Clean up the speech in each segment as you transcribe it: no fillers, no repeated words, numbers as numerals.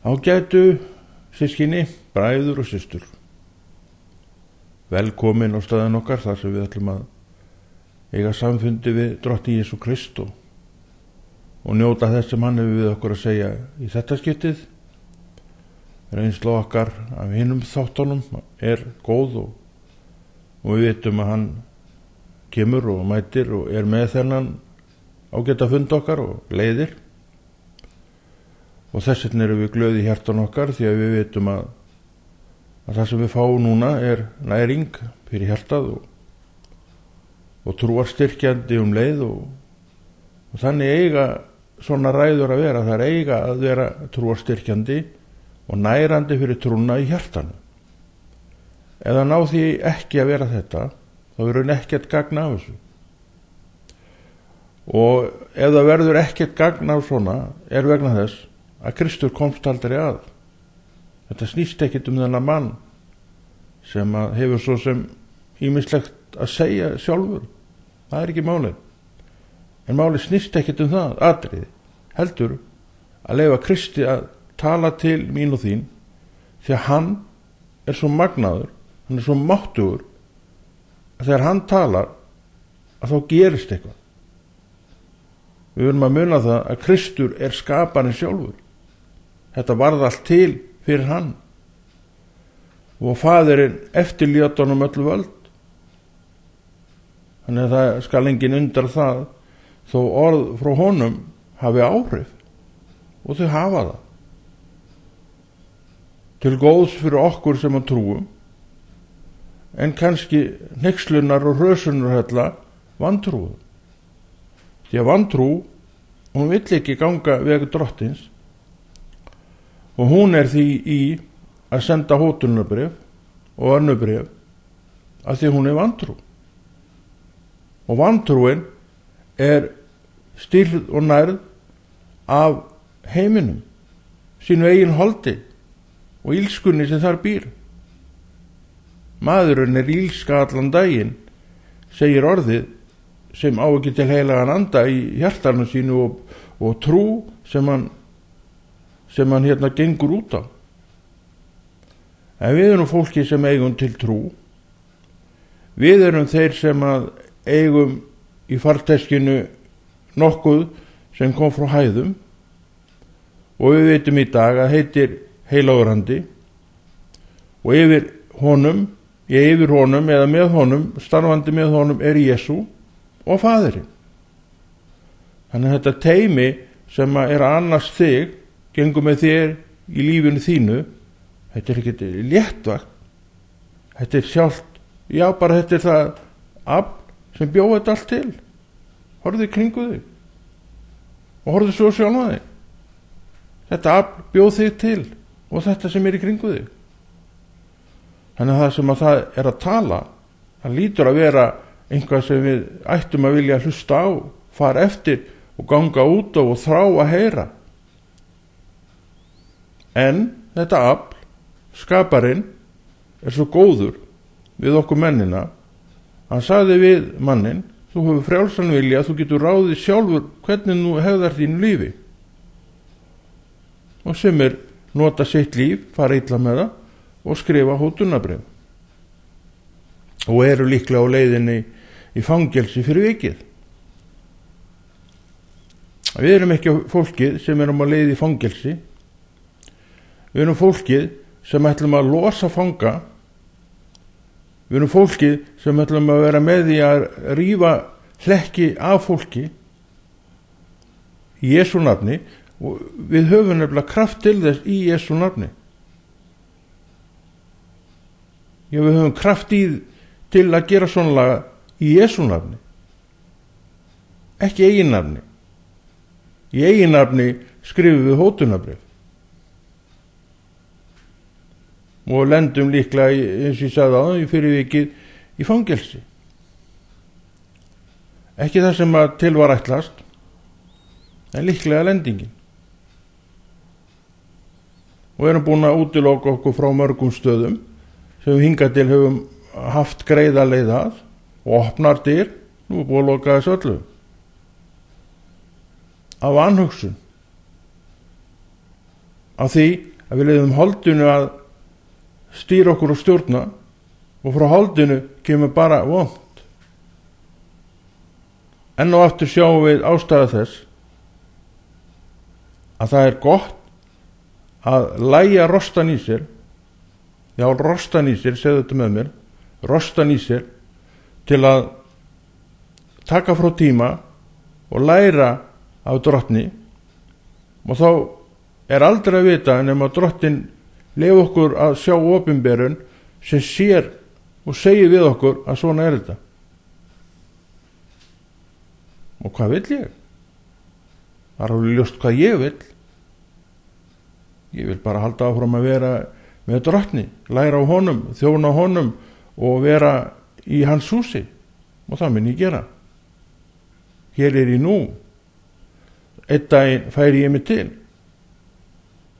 Ágætu systkini, bræður og systur. Velkomin á staðinn okkar þar sem við ætlum að eiga samfundi við Drottni Jesú Krist og njóta þess sem hann hefur við okkur að segja í þetta skiptið. Reynsla okkar af hinum þáttunum er góð og við vitum að hann kemur og mætir og er með þennan ágæta fund okkar og leiðir. Og þess vegna erum við glöð í hjartan okkar því að við vitum að það sem við fáum núna er næring fyrir hjartað og trúarstyrkjandi leið og þannig eiga svona ræður að vera. Það er eiga að vera trúarstyrkjandi og nærandi fyrir trúna í hjartanu. Ef það ná því ekki að vera þetta, þá verður ekkert gagn af þessu. Og ef það verður ekkert gagn af svona, er vegna þess að Kristur komst aldrei að. Þetta snýst ekkert þennan mann sem hefur svo sem ýmislegt að segja sjálfur. Það er ekki málið. En málið snýst ekkert það atriði. Heldur að leyfa Kristi að tala til mín og þín því að hann er svo magnaður, hann er svo máttugur að þegar hann talar að þá gerist eitthvað. Við verðum að muna það að Kristur er skaparinn sjálfur. Þetta varð allt til fyrir hann og faðirinn eftirlét honum öll völd. Þannig að það skal enginn undra það þó orð frá honum hafi áhrif og þau hafa það. Til góðs fyrir okkur sem að trúum en kannski hneykslunar og hrösunarhella vantrúðu. Því að vantrú, hún vill ekki ganga veg Drottins og hún er því í að senda hótunarbréf og önnubréf af því hún er vantrú. Og vantrúin er stýrð og nærð af heiminum, sínu eigin holdi og ílskunni sem þar býr. Maðurinn er ílska allan daginn, segir orðið sem á ekki til heilagan anda í hjartarnu sínu og trú sem hann gengur út á. En við erum fólki sem eigum til trú. Við erum þeir sem eigum í farteskinu nokkuð sem kom frá hæðum og við veitum í dag að heitir heilagur andi og yfir honum eða með honum, starfandi með honum er Jesú og faðirinn. Þannig að þetta teymi sem er að annast þig, gengur með þér í lífinu þínu, þetta er ekki léttvakt, þetta er sjálft, já bara þetta er það afl sem bjóð þetta allt til. Horfðu í kringu þig og horfðu svo sjálfa þig. Þetta afl bjóð þig til og þetta sem er í kringu þig. Þannig að það sem að það er að tala, það lítur að vera einhvað sem við ættum að vilja hlusta á, fara eftir og ganga út og þrá að heyra. En þetta afl, skaparinn, er svo góður við okkur mennina. Hann sagði við mannin, þú hefur frjálsan vilja, þú getur ráðið sjálfur hvernig nú hegðar þínu lífi. Og sumir nota sitt líf, fara illa með það og skrifa hótunarbréf. Og eru líklega á leiðinni í fangelsi fyrir vikið. Við erum ekki fólkið sem erum á leið í fangelsi. Við erum fólkið sem ætlum að losa fanga. Við erum fólkið sem ætlum að vera með því að rífa hlekki af fólki í Jesú nafni og við höfum nefnilega kraft til þess í Jesú nafni. Já, við höfum kraft til að gera svonlega í Jesú nafni. Ekki eigin nafni. Í eigin nafni skrifum við hótunarbréf. Og lendum líklega, eins og ég sagði áðan, fyrir vikið í fangelsi. Ekki það sem að til var ætlast, en líklega lendingin. Og erum búin að útiloka okkur frá mörgum stöðum sem við hingað til höfum haft greiða leið að og opnar dyr, nú er búin að loka þessu öllu. Af vanhugsun. Af því að við leyfum holdinu að stýra okkur og stjórna, og frá holdinu kemur bara vont. Enn og aftur sjáum við ástæðu þess að það er gott að lægja rostan í sér, rostan í sér, segðu þetta með mér, rostan í sér, til að taka frá tíma og læra af drottni, og þá er aldrei að vita nema drottin leyfi okkur að sjá opinberun sem sér og segir við okkur að svona er þetta. Og hvað vill ég? Það er alveg ljóst hvað ég vill. Ég vil bara halda áfram að vera með drottni, læra á honum, þjóna á honum og vera í hans húsi, og það mun ég gera. Hér er ég nú. Einn daginn færi ég mig til.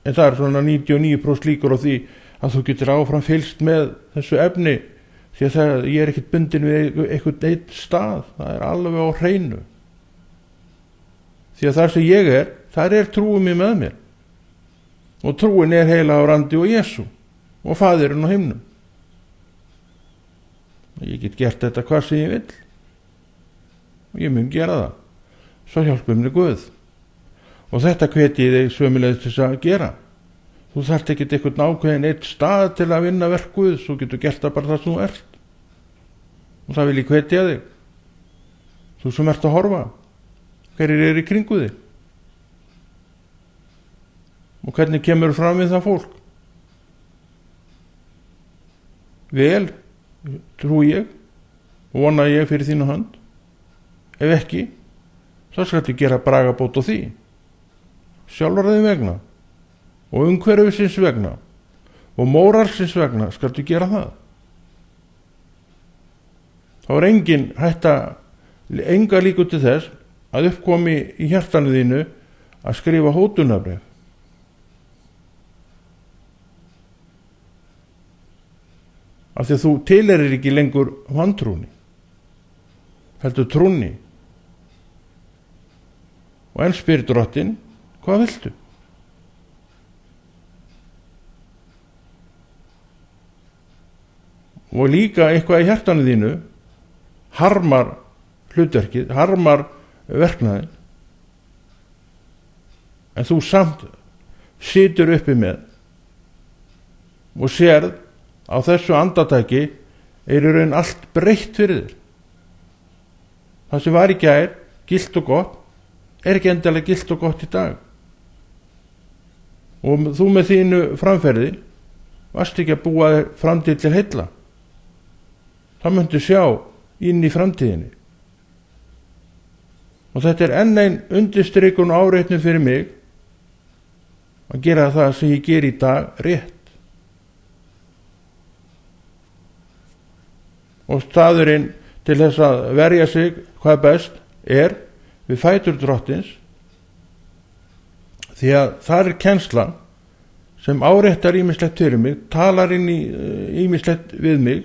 En það er svona 99% líkur á því að þú getur áfram fylgst með þessu efni, því að ég er ekkert bundin við einhvern eitt stað. Það er alveg á hreinu. Því að það sem ég er, þar er trúin mér með mér. Og trúin er heilagur andi og Jesú og Faðirinn á himnum. Ég get gert þetta hvað sem ég vill. Og ég mun gera það. Svo hjálpum mér Guð. Og þetta hveti ég þig sömuleiðis til að gera. Þú þarft ekkert einhvern ákveðin eitt stað til að vinna verk Guðs. Þú getur gert það bara það sem þú ert. Og það vil ég hvetja þig. Þú sem ert að horfa. Hverjir eru í kringu þig? Og hvernig kemur fram við það fólk? Vel, trúi ég og vona ég fyrir þína hönd. Ef ekki, þá skaltu gera bragabót á því. Sjálfar þeim vegna og umhverfisins vegna og móralsins vegna skaltu gera það. Þá er enga líkur til þess að uppkomi í hjartanu þínu að skrifa hótunarbréf. Af því að þú tilheyrir ekki lengur vantrúni, heldur trúni. Og enn spyr drottin, hvað viltu? Og líka eitthvað í hjartanu þínu harmar hlutverkið, harmar verknaðin, en þú samt situr uppi með og sérð á þessu andartaki er í raun allt breytt fyrir þér. Það sem var í gær gilt og gott er ekki endilega gilt og gott í dag. Og þú með þínu framferði varst ekki að búa þér framtíð til heilla. Það möntu sjá inn í framtíðinni. Og þetta er enn ein undirstrikun og áreitnum fyrir mig að gera það sem ég ger í dag rétt. Og staðurinn til þess að verja sig hvað best er við fætur drottins, því að það er kennsla sem áréttar ýmislegt fyrir mig, talar inn í ýmislegt við mig,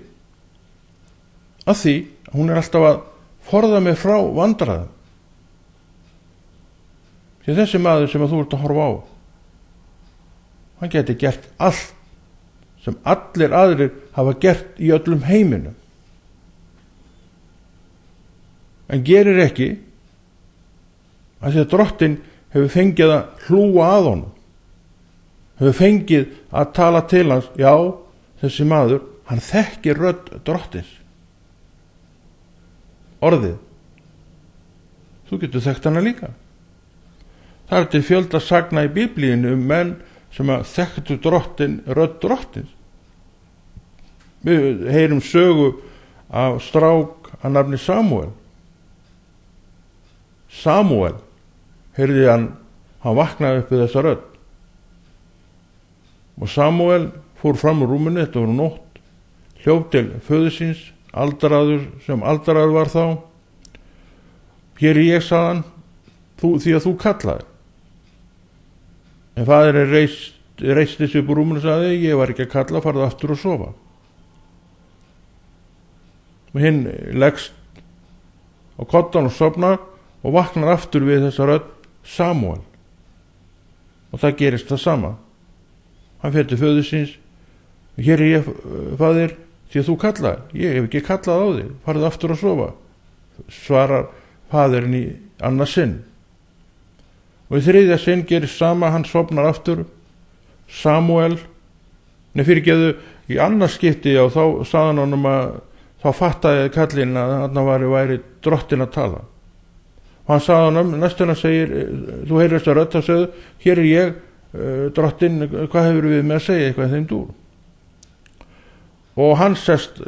af því hún er alltaf að forða mig frá vandræðum. Því þessi maður sem þú ert að horfa á, hann geti gert allt sem allir aðrir hafa gert í öllum heiminum, en gerir ekki, að því að drottin hefur fengið að hlúa að honum, hefur fengið að tala til hans. Já, þessi maður, hann þekkir rödd drottins. Orðið, þú getur þekkt hana líka. Það er til fjölda sagna í Biblíinu menn sem að þekktu drottin, rödd drottins. Við heyrum sögu af strák að nafni Samúel. Samúel, heyrði hann vaknaði upp við þessa rödd. Og Samúel fór fram úr rúminu, þetta voru nótt, hljóp til föður síns, aldraður sem aldraður var þá. Hér er ég, sagði hann, því að þú kallaði. En faðirinn reisti sig upp úr rúminu og sagði, ég var ekki að kalla, farðu aftur og sofa. Og hinn leggst á koddann og sofnar og vaknar aftur við þessa rödd, Samúel. Og það gerist það sama. hann fer til föður síns: hér er ég, faðir, því að þú kallar, ég hef ekki kallað á þig, farðu aftur að sofa. Svarar faðirinn í annað sinn, og í þriðja sinn gerist sama, hann sofnar aftur. Fyrirgeðu, í annað skipti, og þá sagði honum að þá fattaði kallinn að þarna væri drottin að tala. Og hann sagði honum, næstina segir: þú heyrir þessa rödd, þá segðu: hér er ég, drottin, hvað hefur við með að segja, eitthvað þeim dúr? Og hann sest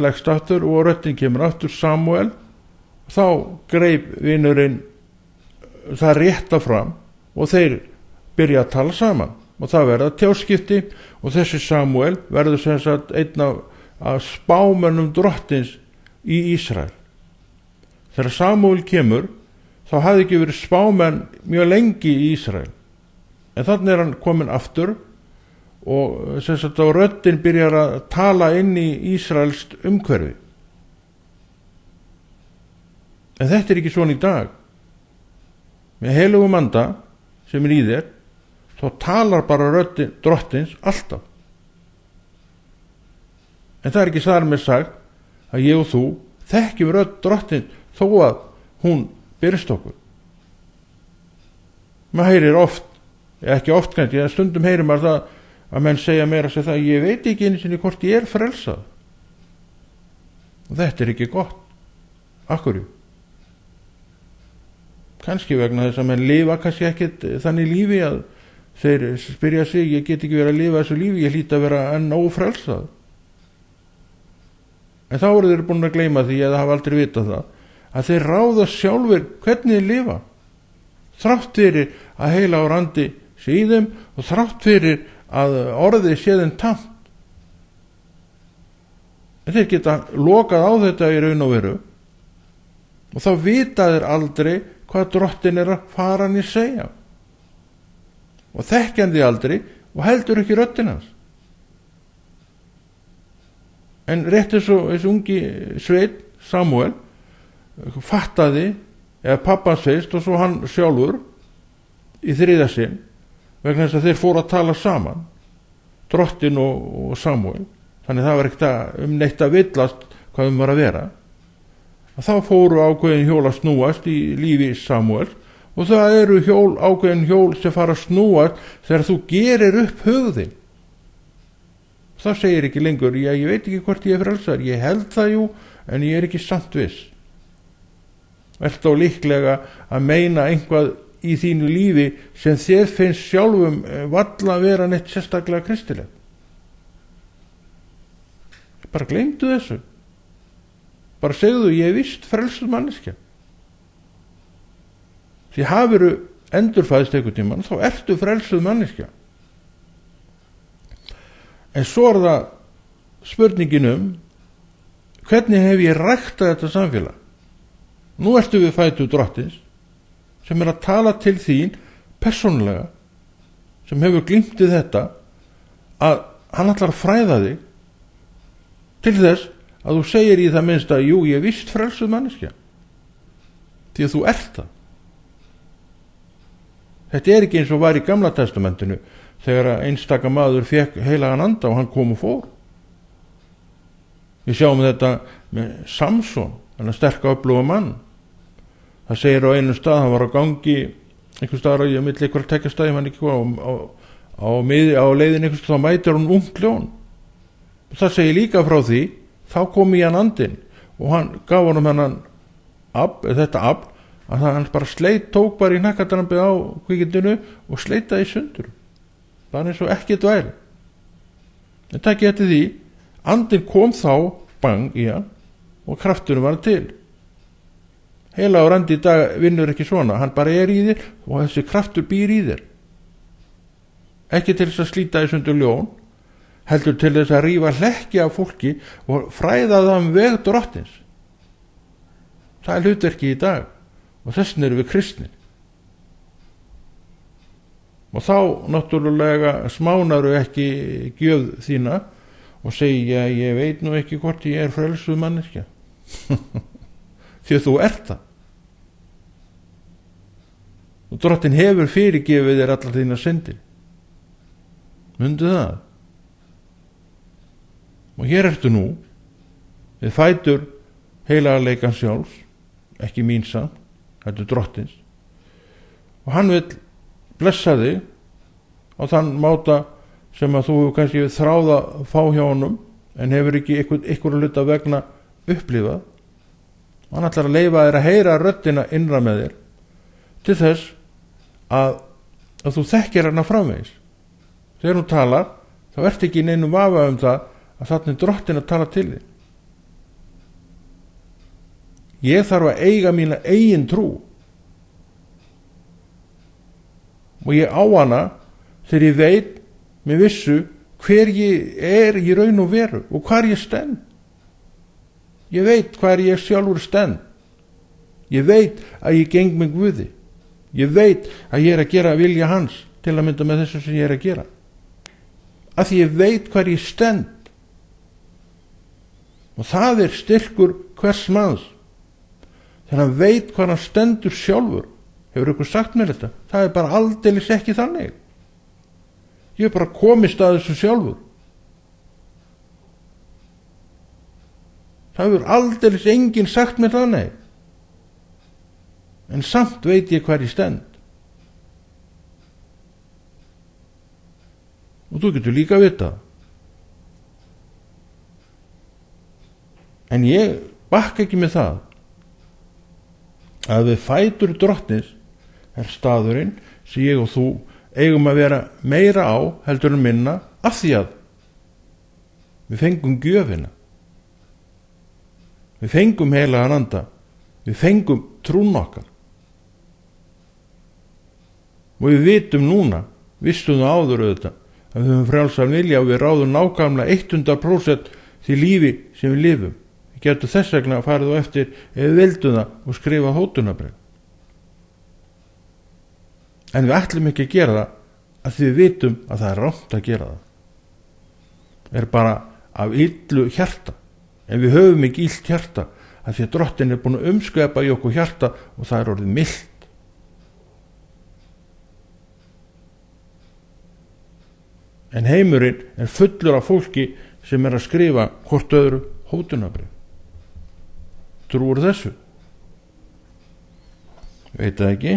leggst aftur, og röddin kemur aftur: Samúel. Þá greip vinurinn það rétta fram, og þeir byrja að tala saman, og það verða tjáskipti, og þessi Samúel verður sem sagt einn af spámönnum drottins í Ísrael. Þegar Samúel kemur, þá hafði ekki verið spámenn mjög lengi í Ísrael, en þannig er hann komin aftur, og sem sagt á röddin byrjar að tala inn í Ísraelst umhverfi. En þetta er ekki svona í dag. Með heilugum anda sem er í þér, þá talar bara röddin drottins alltaf. En það er ekki þar með sagt að ég og þú þekkjum rödd drottins þó að hún byrst okkur. Maður heyrir oft, ekki oft kannski, stundum heyrir maður það að menn segja meira sér það: ég veit ekki einu sinni hvort ég er frelsað. Og þetta er ekki gott. Af hverju? Kannski vegna þess að menn lifa kannski ekkert þannig lífi að þeir spyrja sig: ég get ekki verið að lifa þessu lífi, ég hlýt að vera enn ófrelsað. En þá eru þeir búin að gleyma því, eða hafa aldrei vitað það, að þeir ráða sjálfur hvernig þeir lifa, þrátt fyrir að heila á randi sé í þeim, og þrátt fyrir að orðið sé þeim tamt. En þeir geta lokað á þetta í raun og veru, og þá vita þeir aldrei hvað drottin er að fara hann í segja, og þekkjandi aldrei, og heldur ekki röddin hans. En rétt eins og þessi ungi sveinn Samúel fattaði, eða pappans feist, og svo hann sjálfur í þriðja sinn, vegna þess að þeir fóru að tala saman, drottin og Samúel. Þannig það var ekkert neitt að villast hvað var að vera. Að þá fóru ákveðin hjól að snúast í lífi Samúel, og það eru ákveðin hjól sem fara að snúast þegar þú gerir upp hugðin. Það segir ekki lengur: já, ég veit ekki hvort ég er frelsar, ég held það jú, en ég er ekki samt viss. Ert þá líklega að meina einhvað í þínu lífi sem þér finnst sjálfum varla að vera neitt sérstaklega kristileg. Bara gleymdu þessu. Bara segðu: ég er víst frelsuð manneskja. Því hafiru endurfæðst einhvern tímann, þá ertu frelsuð manneskja. En svo er það spurningin hvernig hef ég ræktað þetta samfélag? Nú ertu við fætur drottins sem er að tala til þín persónulega, sem hefur glímt við þetta að hann ætlar að fræða þig til þess að þú segir í það minnst að jú, ég er víst frelsuð manneskja, því að þú ert það. Þetta er ekki eins og var í Gamla testamentinu, þegar einstaka maður fékk heilagan anda og hann kom og fór. Við sjáum þetta með Samson, hann sterka öfluga mann. Það segir á einum stað, hann var á gangi einhver staðar á milli einhverja tekjastæði, hann ekki á leiðin einhvers, þá mætir hann ungt ljón. Það segir líka frá því, þá kom í hann andinn og hann gaf honum þetta afl, að hann bara tók bara í hnakkadrambið á kvikindinu og sleitaði í sundur. Það eins og ekkert væri. En takk eftir því, andinn kom þá bang í hann og krafturinn var til. Heila á randi í dag vinnur ekki svona, hann bara er í þér og þessi kraftur býr í þér. Ekki til þess að slíta í sundur ljón, heldur til þess að rífa hlekki af fólki og fræða það veg drottins. Það er hlutverki í dag og þessin eru við kristnir. Og þá náttúrulega smánaru ekki gjöf þína og segja: ég veit nú ekki hvort ég er frelsuð manneskja. Því að þú ert það. Og drottin hefur fyrirgefið þér allar þína syndir. Mundu það. Og hér ertu nú við fætur heilaga leikan sjálfs, ekki mín samt, þetta Drottins, og hann vill blessa þig á þann máta sem að þú kannski þráða fá hjá honum en hefur ekki einhverju hluta vegna upplifað. Hann ætlar að leyfa þér að heyra röddina innra með þér til þess að þú þekkir hana framvegis. Þegar hún talar þá ertu ekki í neinum vafa það að þarna Drottin að tala til þig. Ég þarf að eiga mína eigin trú og ég á hana þegar ég veit með vissu hver ég í raun og veru og hvar ég stend. Ég veit hvar ég sjálfur stend. Ég veit að ég geng með Guði. Ég veit að ég að gera vilja hans til að mynda með þessu sem ég að gera. Af því ég veit hvar ég stend. Og það styrkur hvers manns. Þegar hann veit hvað hann stendur sjálfur. Hefur ykkur sagt mér þetta? Það bara aldeilis ekki þannig. Ég bara komist að þessu sjálfur. Það hefur aldeilis enginn sagt mér þannig. En samt veit ég hvar ég stend. Og þú getur líka vitað. En ég bakka ekki með það að við fætur Drottins staðurinn sem ég og þú eigum að vera meira á heldur en minna af því að við fengum gjöfina. Við fengum heilagan anda. Við fengum trún okkar. Og við vitum núna, vissum það áður auðvitað, að við höfum frjálsan vilja og við ráðum nákvæmlega 100% því lífi sem við lifum. Við getum þess vegna að farið á eftir ef við vildum það og skrifa hótunarbréf. En við ætlum ekki að gera það að því við vitum að það rangt að gera það. Það bara af illu hjarta. En við höfum ekki illt hjarta að því að Drottin búin að umskvepa í okkur hjarta og það orðið milt. En heimurinn fullur af fólki sem að skrifa hvort öðru hótunarbréf. Trúir þessu? Veit það ekki,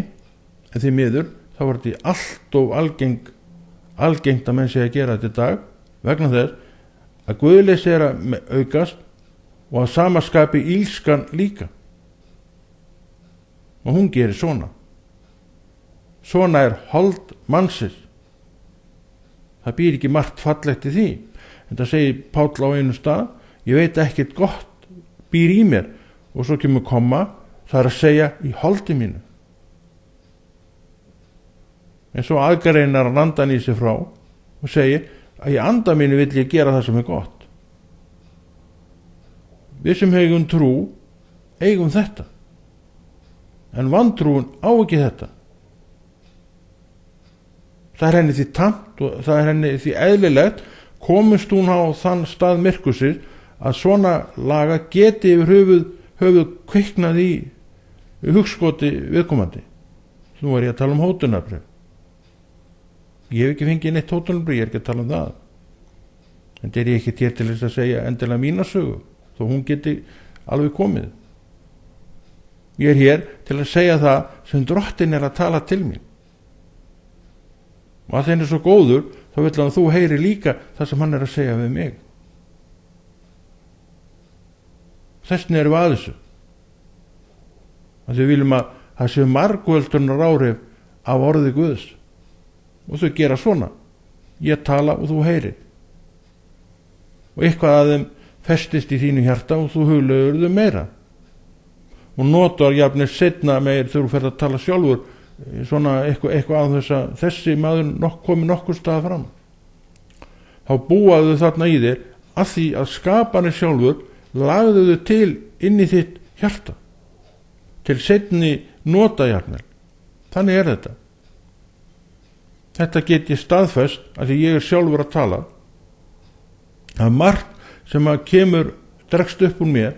en því miður þá var þetta allt of algengt að menn sé að gera þetta í dag vegna þess að guðleysi að aukast og að sama skapi ílskan líka. Og hún gerir svona. Svona hold mannsins. Það býr ekki margt fallegt í því. En það segir Páll á einu stað, ég veit ekkert gott býr í mér og svo kemur komma, það að segja í holdi mínu. En svo aðgreinar hann andan í sig frá og segir að í anda mínu vill ég gera það sem gott. Við sem eigum trú eigum þetta. En vantrúin á ekki þetta. Það henni því tamt og það henni því eðlilegt komist hún á þann stað myrkursins að svona laga geti yfir höfuð kviknað í hugskoti viðkomandi. Nú ég að tala um hótunarbréf. Ég hef ekki fengið neitt hótunarbréf, ég ekki að tala um það. En það ég ekki hér til þess að segja endilega mína sögu, þó hún geti alveg komið. Ég hér til að segja það sem Drottin að tala til mín. Og að þenni svo góður, þá vill hann að þú heyri líka það sem hann að segja við mig. Þessni erum við að þessu. Að við viljum að það séu margvöldunar áhrif af orði Guðs. Og þau gera svona. Ég tala og þú heyri. Og eitthvað að þeim festist í þínu hjarta og þú huglegur þau meira. Og notar jafnir setna meir þegar þú ferð að tala sjálfur svona eitthvað að þess að þessi maður komi nokkur stað fram. Þá búaðu þarna í þér að því að skaparinn sjálfur lagðu þau til inn í þitt hjarta til seinni notajarnir. Þannig þetta. Þetta get ég staðfest að því ég sjálfur að tala að margt sem að kemur dregst upp úr mér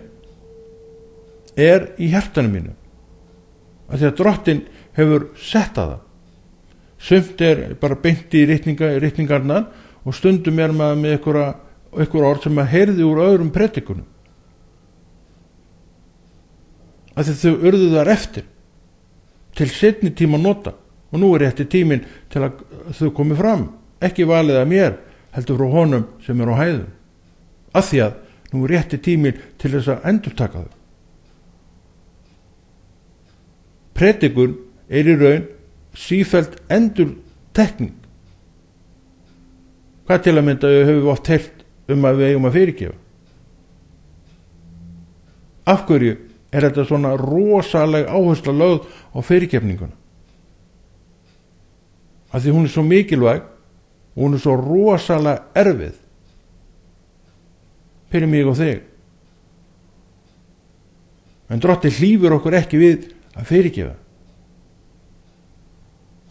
í hjartanu mínu. Að því að Drottin hefur sett að það. Sumt bara beint í ritningarnar og stundum maður með einhver orð sem maður heyrði úr öðrum predikunum, af því þau urðu þar eftir til seinni tíma nota, og nú rétti tíminn til að þau komi fram, ekki valið af mér heldur frá honum sem á hæðum, af því að nú rétti tíminn til þess að endurtaka þau. Predikun í raun sífellt endurtekning. Hvað til að mynda höfum við oft heyrt að við eigum að fyrirgefa? Af hverju þetta svona rosaleg áhersla lögð á fyrirgefninguna? Af því hún svo mikilvæg og hún svo rosalega erfið fyrir mig og þig. En Drottinn hlífur okkur ekki við að fyrirgefa.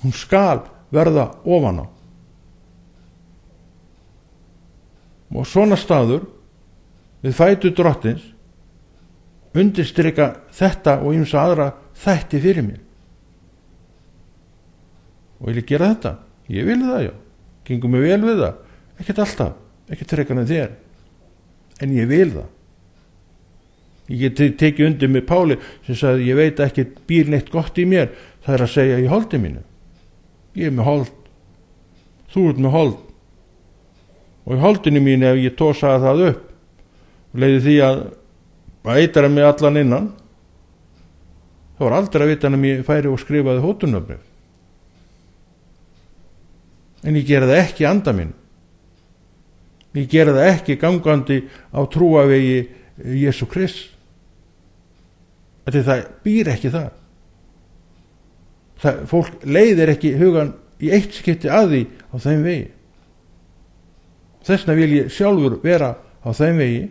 Hún skal verða ofan á. Og svona staður við fætur Drottins undirstrika þetta og ýmsa aðra þætti fyrir mér. Og vil ég gera þetta? Ég vil það, já. Gengur mig vel við það? Ekkert alltaf, ekkert frekar en þér. En ég vil það. Ég get tekið undir með Páli sem sagði, ég veit ekki býr neitt gott í mér, það að segja í holdi mínu. Ég með hold, þú ert með hold. Og í holdinu mínu ef ég tósaði það upp og leiði því að eitra mig allan innan, þá var aldrei að vita hann að ég færi og skrifaði hótunarbrif. En ég gera það ekki anda minn. Ég gera það ekki gangandi á trúavegi Jesú Krist. Það býr ekki það. Fólk leiðir ekki hugan í eitt skipti að því á þeim vegi. Þessna vil ég sjálfur vera á þeim vegi.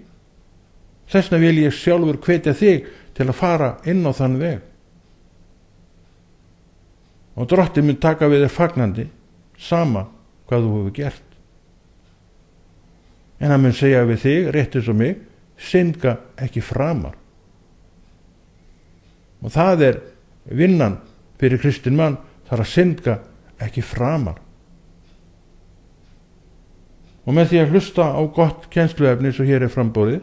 Þessna vil ég sjálfur hvetja þig til að fara inn á þann veg. Og Drottinn mun taka við þér fagnandi, sama hvað þú hefur gert. En hann mun segja við þig, rétt eins og mig, syndga ekki framar. Og það vinnan fyrir kristinn mann, þar að syndga ekki framar. Og með því að hlusta á gott kennsluefni svo hér framboðið,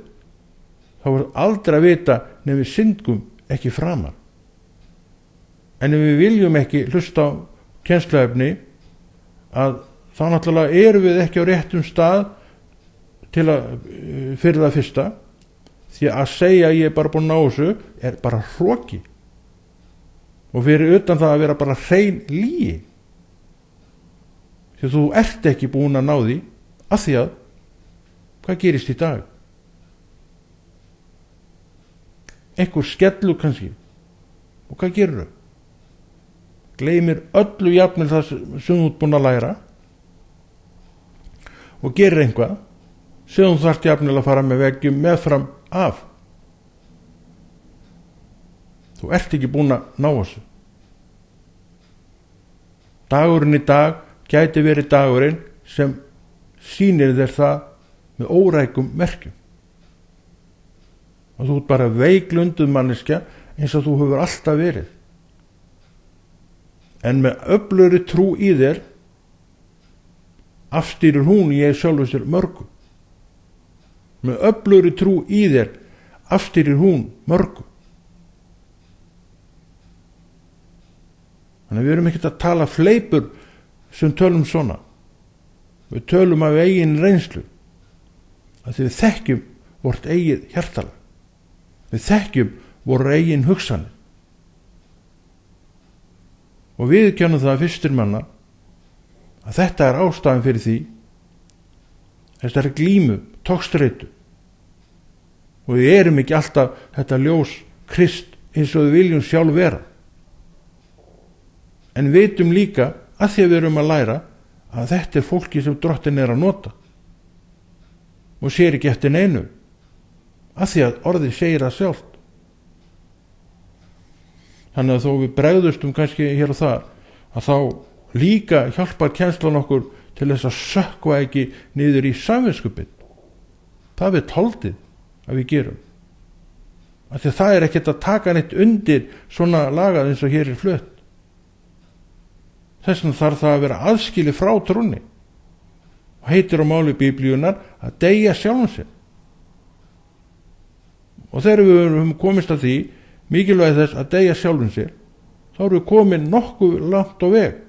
þá er aldrei að vita nefnir við syndgum ekki framar. En ef við viljum ekki hlusta á kennsluefni, að þá náttúrulega erum við ekki á réttum stað til að fyrir það fyrsta, því að segja ég bara búin á þessu bara hroki, og fyrir utan það að vera bara hrein lygi, því að þú ert ekki búin að ná því, af því að hvað gerist í dag? Einhver skellu kannski, og hvað gerur þau? Gleymir öllu jafnvel það sem þú ert búin að læra og gerir einhvað sem þú þarft jafnvel að fara með veggjum meðfram af. Þú ert ekki búin að ná þessu. Dagurinn í dag gæti verið dagurinn sem sýnir þér það með órækum merkjum. Og þú ert bara veiklunduð manneskja eins og þú hefur alltaf verið. En með öflugri trú í þér afstýrir hún ég sjálfur sér mörgu. Með öflugri trú í þér afstýrir hún mörgu. Þannig að við erum ekkert að tala fleipur sem tölum svona. Við tölum af eigin reynslu, að því við þekkjum vort eigið hjartalag. Við þekkjum voru eigin hugsanir. Og við kennum það fyrstir manna að þetta ástæðan fyrir því, þetta glímu, togstreitu. Og við erum ekki alltaf þetta ljós Krist eins og við viljum sjálf vera. En vitum líka að því að við erum að læra að þetta fólki sem Drottinn að nota. Og sér ekki eftir neinu, að því að orðið segir það sjálft. Þannig að þó við bregðustum kannski hér og þar, að þá líka hjálpar kennslan okkur til þess að sökkva ekki niður í samviskubit. Það við holdið að við gerum. Af því að það ekkert að taka neitt undir svona lagað eins og hér flutt. Þess vegna þarf það að vera aðskilið frá trúnni. heitir á máli Biblíunnar að deyja sjálfum sér. Og þegar við höfum komist að því mikilvægi þess að deyja sjálfum sér, þá erum við komin nokkuð langt á veg.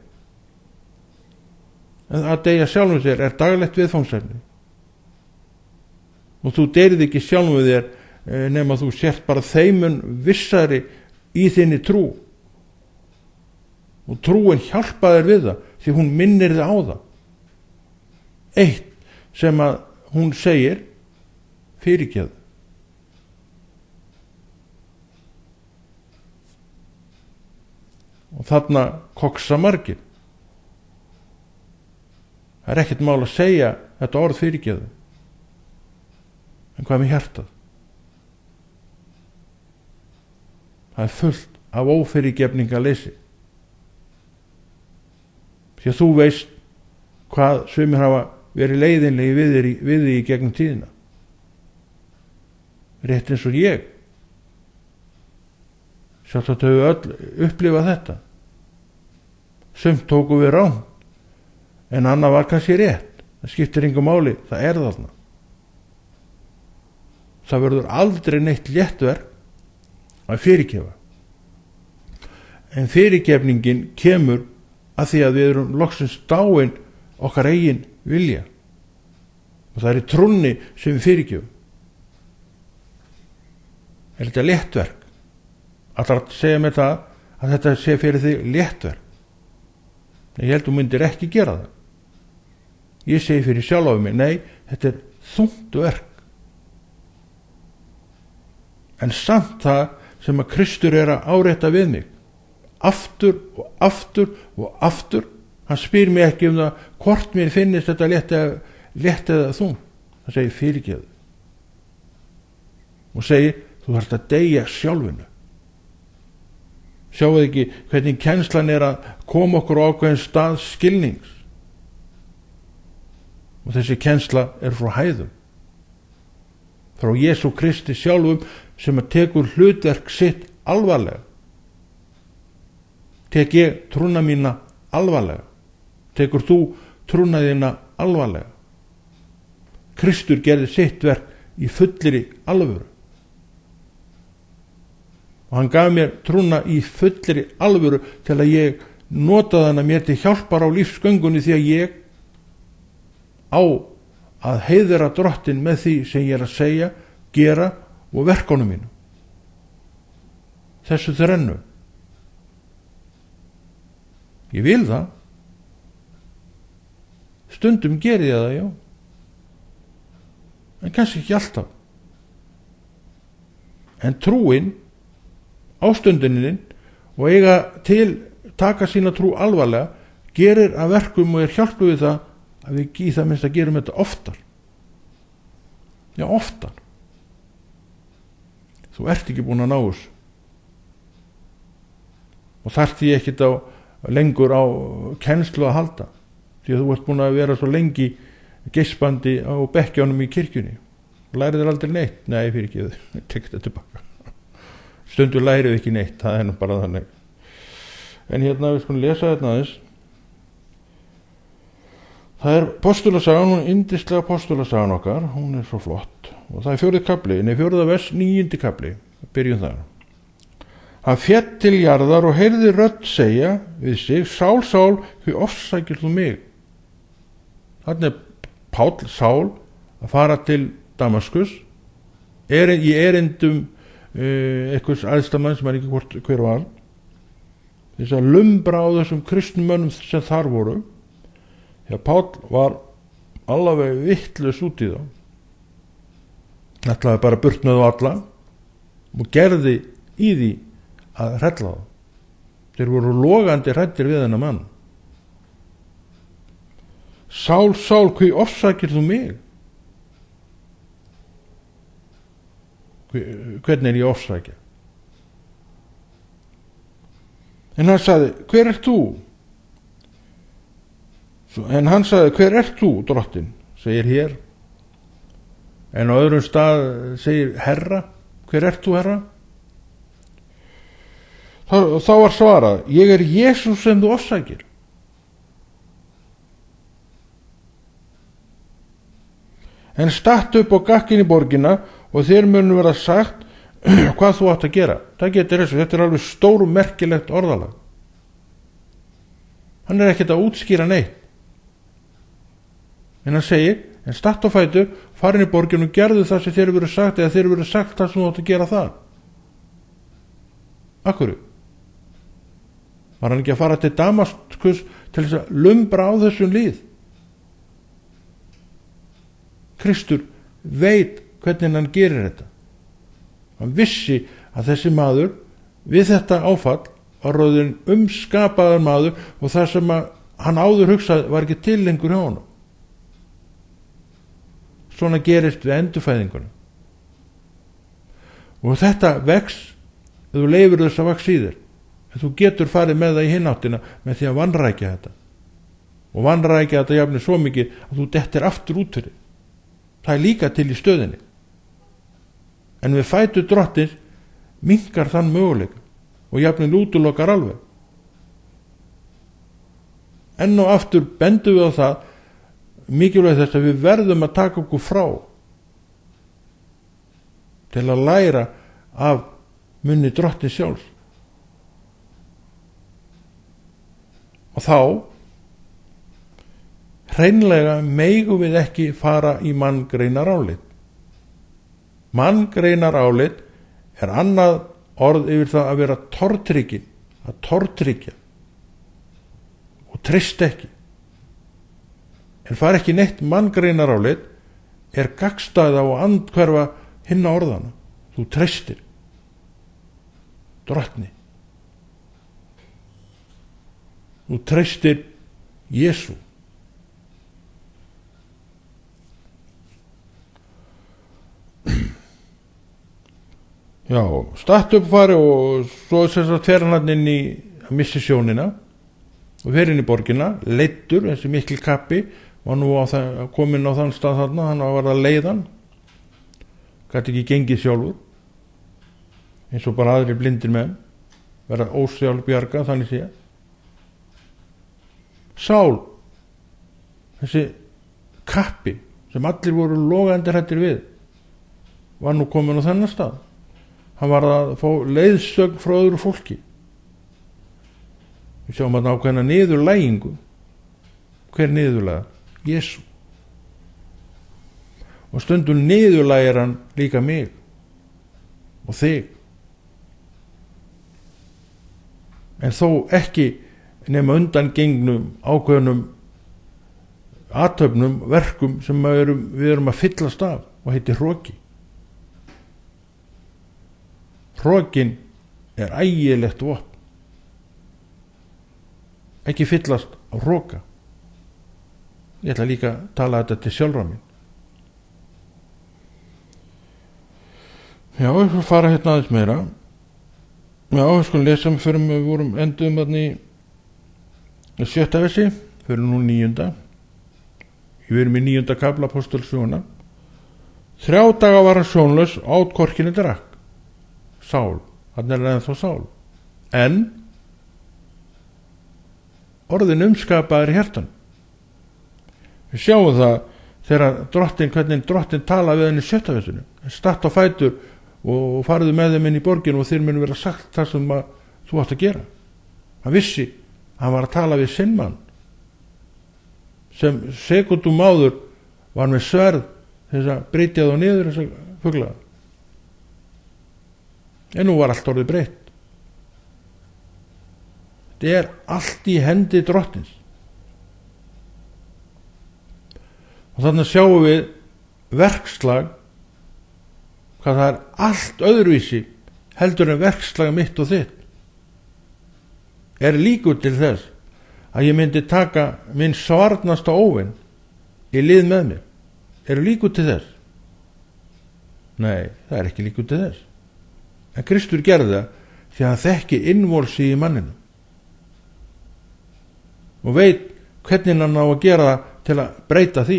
En að deyja sjálfum sér er daglegt viðfangsefni. Og þú deyrið ekki sjálfum þér nema þú sért bara þeimun vissari í þinni trú. Og trúin hjálpa þér við það, því hún minnir þig á það. Eitt sem að hún segir, fyrirgefðu. Og þarna koksa margir. Það er ekkert mál að segja þetta orð fyrirgefðu. En hvað með hjartað? Það er fullt af ófyrirgefningaleysi. Því að þú veist hvað sumir hafa verið leiðinlegi við því í gegnum tíðina. Rétt eins og ég. Sjálfsagt höfum við öll upplifað þetta. Sumt tóku við rangt, en annað var kannski rétt. Það skiptir engu máli, það er þarna. Það verður aldrei neitt léttverk að fyrirgefa. En fyrirgefningin kemur að því að við erum loksins dáin okkar eigin vilja. Og það er í trúnni sem við fyrirgefum. Er þetta léttverk? Allar að segja mér það að þetta sé fyrir þig léttverk. Ég held þú myndir ekki gera það. Ég segi fyrir sjálf af mig, nei, þetta er þungt verk. En samt það sem að Kristur er að árétta við mig. Aftur og aftur og aftur. Hann spyr mig ekki það hvort mér finnist þetta létt eða þungt. Hann segir fyrirgefðu. Og segir, þú þarft að deyja sjálfinu. Sjáuð ekki hvernig kennslan er að koma okkur á ákveðin stað skilnings. Og þessi kennsla er frá hæðum. Frá Jesú Kristi sjálfum sem að tekur hlutverk sitt alvarlega. Tek ég trúna mína alvarlega. Tekur þú trúna þína alvarlega. Kristur gerði sitt verk í fullri alvöru. Og hann gaf mér trúna í fullri alvöru til að ég nota hana mér til hjálpar á lífsgöngunni því að ég á að heiðra Drottinn með því sem ég er að segja, gera og verkunum mínu. Þessu þrennu. Ég vil það. Stundum ger ég það, já. En kannski ekki alltaf. En trúin ástundininn og eiga til taka sína trú alvarlega gerir að verkum og er hjálpu við það að við í það minnst að gerum þetta oftar. Já, oftar. Þú ert ekki búin að ná þessu. Og þarf því ekkit á lengur á kennslu að halda. Því að þú ert búin að vera svo lengi geispandi á bekkjánum í kirkjunni. Lærið þér aldrei neitt? Nei, fyrir ekki þau. Tekk þetta tilbaka. Stundu lærið ekki neitt, það er nú bara þannig. En hérna við skulum lesa þetta aðeins. Það er postulasagan, hún er yndislega postulasagan okkar, hún er svo flott. Og það er 4. kafli, 4. vers, 9. kafli. Byrjum þar. Hann féll til jarðar og heyrði rödd segja við sig, Sál, Sál, hví ofsækir þú mig? Þannig er Páll Sál að fara til Damaskus, í erindum einhvers aðstamann sem er ekki hver var, þess að lumbra á þessum kristnumönnum sem þar voru. Því að Páll var alveg vitlaus út í þá, ætlaði bara burt með þá alla og gerði í því að hrella þá. Þeir voru logandi hræddir við þennan mann. Sál, Sál, hví ofsækir þú mig? Hvernig er ég ofsækja? En hann sagði, hver ert þú? En hann sagði, hver ert þú, Drottinn? Segir hér. En á öðrum stað segir Herra, hver ert þú, Herra? Þá var svarað, ég er Jesús sem þú ofsækir. en statt upp á gakkin í borgina og þér mun vera sagt hvað þú átt að gera. Það getur þessu, þetta er alveg stórmerkilegt orðalag. Hann er ekkert að útskýra neitt, en hann segir, en statt á fætur, farin í borginu og gerðu það sem þér verið sagt, eða þér verið sagt það sem þú átt að gera það. Akkurru? Var hann ekki að fara til Damaskus til þess að lumbra á þessum líð? Kristur veit hvernig hann gerir þetta. Hann vissi að þessi maður við þetta áfall var orðinn umskapaður maður og það sem hann áður hugsaði var ekki til lengur hjá honum. Svona gerist við endurfæðinguna. Og þetta vex, ef þú leifir þess að vax í þér, en þú getur farið með það í hináttina með því að vanrækja þetta. Og vanrækja þetta jafnir svo mikið að þú dettir aftur út fyrir. Það er líka til í stöðinni. En við fætur drottins minnkar þann möguleika og jafnir útilokar alveg. Enn og aftur bendum við á það mikilvægt þess að við verðum að taka okkur frá til að læra af munni drottins sjálfs. Og þá hreinlega megum við ekki fara í manngreinar álit. Manngreinar álit er annað orð yfir það að vera tortrygginn, að tortryggja og treysta ekki. En fara ekki neitt manngreinar álit er gagnstæða og andhverfa hinna orðana. Þú treystir drottni. Þú treystir Jesú. Já, statt upp fari og svo þess að fer hann inn í að missi sjónina og fer inn í borgina, leiddur, þessi mikil kappi var nú komin á þann stað þarna, hann var að leiðan, gæti ekki gengið sjálfur, eins og bara aðrir blindir með, vera ósjálfbjarga, þannig sé. Sál, þessi kappi sem allir voru logandi hrættir við, var nú komin á þennan stað. Hann var að fá leiðsögn frá öðru fólki. Við sjáum að ákveðna niðurlægingu. Hver niðurlæga? Jesú. Og stundum niðurlægir hann líka mig og þig. En þó ekki nema undan gengnum ákveðnum athöfnum, verkum sem við erum að fyllast af og heitir hroki. Hrokin er ægilegt vopn. Ekki fyllast á hroka. Ég ætla líka að tala þetta til sjálfra mín. Já, við fyrir fara hérna aðeins meira. Já, við skulum lesa fyrir við vorum endum þarna í 7. versi, fyrir nú 9. Við erum í 9. kafla Apostolssögunnar. 3 daga var hann sjónlaus, át hvorki né drakk. Sál, hann er ennþá Sál, en orðin umskapaður í hjartan. Við sjáum það þegar hvernig drottin tala við henni í 7. versinu, statt á fætur og farðu með þeim inn í borginu og þeir munu vera sagt það sem þú átt að gera. Hann vissi, hann var að tala við sinn mann sem sekundum áður var með sverð þess að breytja þá niður þess að fugla. En nú var allt orðið breytt. Þetta er allt í hendi drottins. Og þannig sjáum við verkslag, hvað það er allt öðruvísi heldur en verkslag mitt og þitt. Er líkur til þess að ég myndi taka minn svarnasta óvin í lið með mér. Er líkur til þess? Nei, það er ekki líkur til þess. En Kristur gerði það því að hann þekki innvolsi í manninu og veit hvernig hann á að gera það til að breyta því.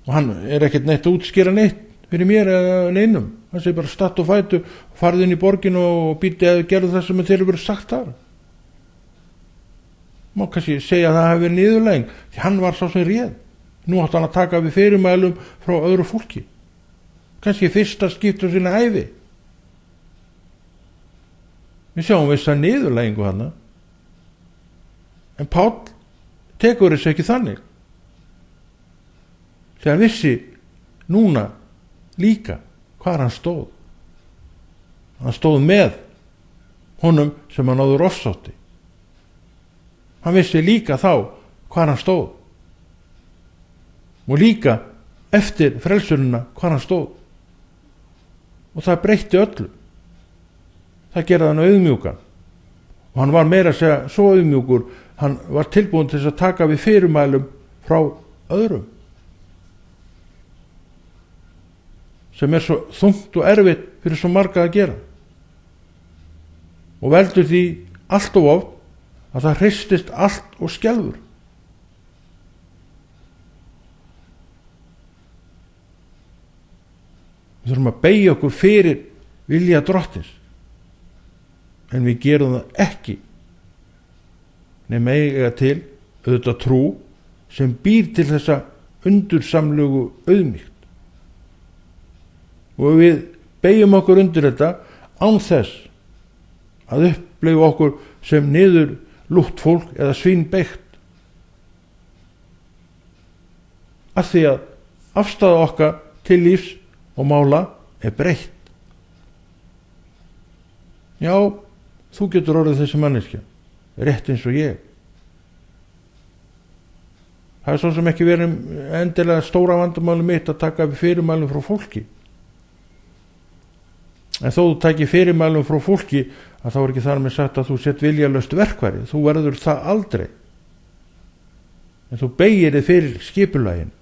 Og hann er ekkert neitt að útskýra neitt fyrir mér eða neinum. Hann segir bara statt og fætu, farðu inn í borginu og býti að gera það sem þeir eru verið sagt þar. Má kannski segja að það hafi verið niðurlæging því hann var sá sem réð. Nú átti hann að taka við fyrirmælum frá öðru fólki, kannski fyrsta skipti á sinni ævi. Við sjáum vissa niðurlægingu hana, en Páll tekur þessu ekki þannig, þegar hann vissi núna líka hvar hann stóð. Hann stóð með honum sem hann áður ofsótti. Hann vissi líka þá hvar hann stóð, og líka eftir frelsunina hvar hann stóð, og það breytti öllu. Það gerði hann auðmjúkan, og hann var meira að segja svo auðmjúkur, hann var tilbúin til þess að taka við fyrirmælum frá öðrum, sem svo þungt og erfitt fyrir svo marga að gera, og veldur því allt of oft að það hristist allt og skelfur. Við þurfum að beygja okkur fyrir vilja Drottins, en við gerum það ekki nema eiga til auðvitað trú sem býr til þessa undursamlegu auðmýkt, og við beygjum okkur undir þetta án þess að upplifa okkur sem niður lútt fólk eða svínbeygt, af því að afstaða okkar til lífs og mála er breytt. Já, þú getur orðið þessi manneskja, rétt eins og ég. Það svo sem ekki verið endilega stóra vandamáli mitt að taka við fyrirmælum frá fólki, en þó þú taki fyrirmælum frá fólki, að þá er ekki þar með sagt að þú sett viljalaust verkværi. Þú verður það aldrei, en þú beygir þig fyrir skipulaginu,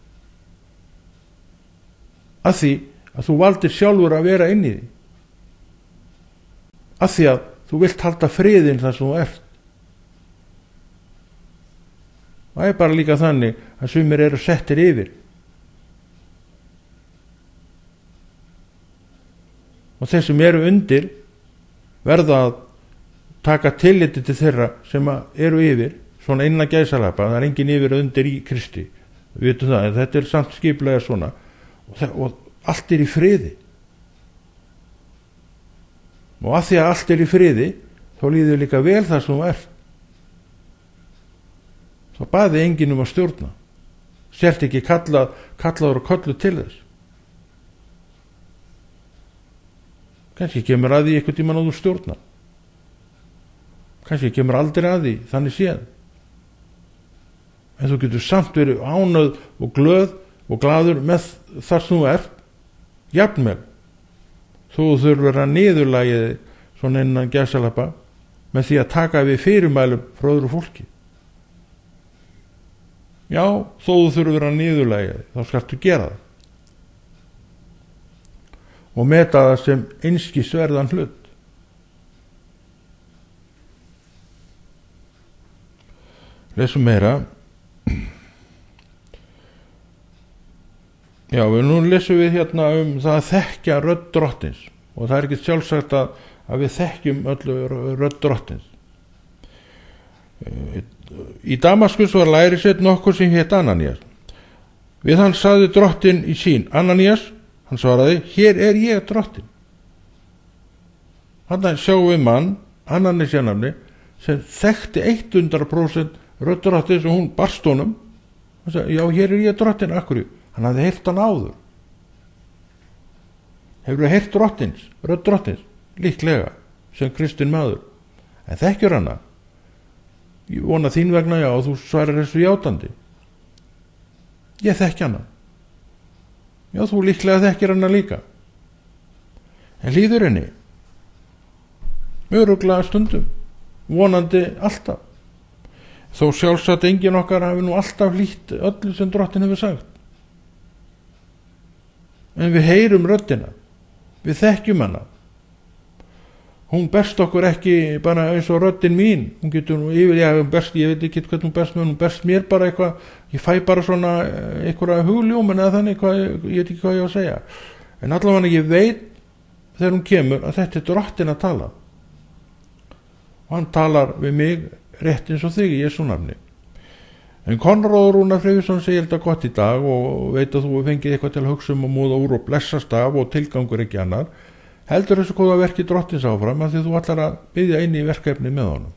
af því að þú valdir sjálfur að vera inn í því, af því að þú vilt halda friðinn þar sem þú ert. Það er bara líka þannig að sumir eru settir yfir, og þeir sem eru undir verða að taka tilliti til þeirra sem eru yfir, svona innan gæsalappa. Það er engin yfir og undir í Kristi, við vitum það, en þetta er samt skiplega svona, og allt er í friði, og að því að allt er í friði þá líður líka vel það sem þú ert. Þá baði enginn að stjórna, sért ekki kallaður og kölluð til þess. Kannski kemur að því einhvern tímann að þú stjórna, kannski kemur aldrei að því þannig séð, en þú getur samt verið ánögð og glöð og glaður með þar sem þú ert, jafnvel þú þurfur að niðurlægja þig svona innan gæsalappa með því að taka við fyrirmælum frá öðru fólki. Já, þó þú þurfur að niðurlægja þig, þá skaltu gera það og meta það sem einskisverðan hlut. Lesum meira. Já, nú lesum við hérna það að þekkja rödd Drottins, og það er ekki sjálfsagt að við þekkjum öllu rödd Drottins. Í Damaskus var lærisveinn nokkur sem hét Ananías. Við hann sagði Drottinn í sín: Ananías. Hann svaraði: hér er ég, Drottinn. Þarna sjáum við mann, Ananías að nafni, sem þekkti 100% rödd Drottins, og hún barst honum. Hann sagði: já, hér er ég, Drottinn. Akkurju? Hann hafði heyrt hann áður. Hefur þú heyrt Drottins, rödd Drottins? Líklega, sem kristinn maður. En þekkjur hana? Ég vona þín vegna, já, og þú svarar þessu játandi. Ég þekki hana. Já, þú líklega þekkir hana líka. En líður henni? Örugglega stundum, vonandi alltaf. Þó sjálfsagt enginn okkar hafi nú alltaf hlýtt öllu sem Drottinn hefur sagt. En við heyrum röddina, við þekkjum hana. Hún berst okkur ekki bara eins og röddin mín. Hún getur yfir, já, berst, ég veit ekki hvernig hún berst mér, hún berst mér bara eitthvað, ég fæ bara svona einhverja hugljómun eða þannig, ég veit ekki hvað ég á að segja. En allavega ég veit þegar hún kemur að þetta er Drottinn að tala. Og hann talar við mig rétt eins og þig í Jesú nafni. En Konráð Rúnar Friðriksson segir þetta gott í dag og veit að þú fengið eitthvað til að hugsa og móða úr og blessast af og tilgangur ekki annar. Heldur þessu góða verki Drottins áfram að því þú ætlar að biðja inn í verkefni með honum.